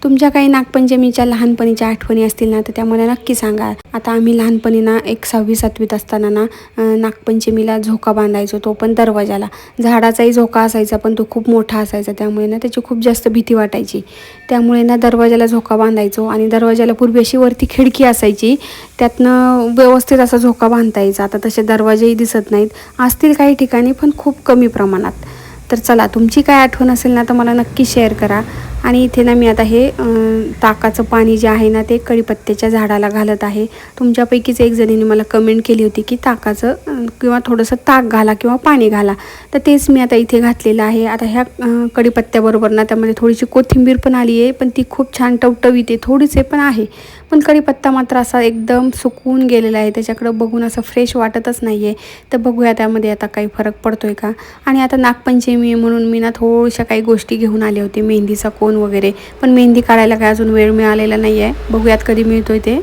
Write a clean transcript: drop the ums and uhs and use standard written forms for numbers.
तुमच्या काही नागपंचमीच्या लहानपणीच्या आठवणी असतील ना तर त्या मला नक्की सांगा। आता आम्ही लहानपणी ना एक 6वी-7वीत असताना ना नागपंचमीला झोका बांधायचो, तो पण दरवाजाला। झाडाचाही झोका असायचा पण तो खूप मोठा असायचा, त्यामुळे ना त्याची खूप जास्त भीती वाटायची। त्यामुळे ना दरवाजाला झोका बांधायचो आणि दरवाजाला पूर्वी अशी वरती खिडकी असायची, त्यातनं व्यवस्थित असा झोका बांधता यायचा। आता तसे दरवाजेही दिसत नाहीत, असतील काही ठिकाणी पण खूप कमी प्रमाणात। तर चला, तुमची काय आठवण असेल ना तर मला नक्की शेअर करा। आणि इथे ना मी आता हे ताकाचं पाणी जे आहे ना ते कढीपत्त्याच्या झाडाला घालत आहे। तुमच्यापैकीच एक जणीने मला कमेंट केली होती की ताकाचं किंवा थोडंसं ताक घाला किंवा पाणी घाला, तर तेच मी आता इथे घातलेलं आहे। आता ह्या कढीपत्त्याबरोबर ना त्यामध्ये थोडीशी कोथिंबीर पण आली आहे, पण ती खूप छान टवटवीत आहे, थोडीसे पण आहे, पण कढीपत्ता मात्र असा एकदम सुकून गेलेला आहे, त्याच्याकडं बघून असं फ्रेश वाटतच नाही आहे। तर बघूया त्यामध्ये आता काही फरक पडतोय का। आणि आता नागपंचमी म्हणून मी ना थोड्याशा काही गोष्टी घेऊन आले होते, मेहंदीचा कोन वगैरे, पण मेहंदी काढायला काय अजून वेळ मिळालेला नाही आहे, बघूयात कधी मिळतोय ते।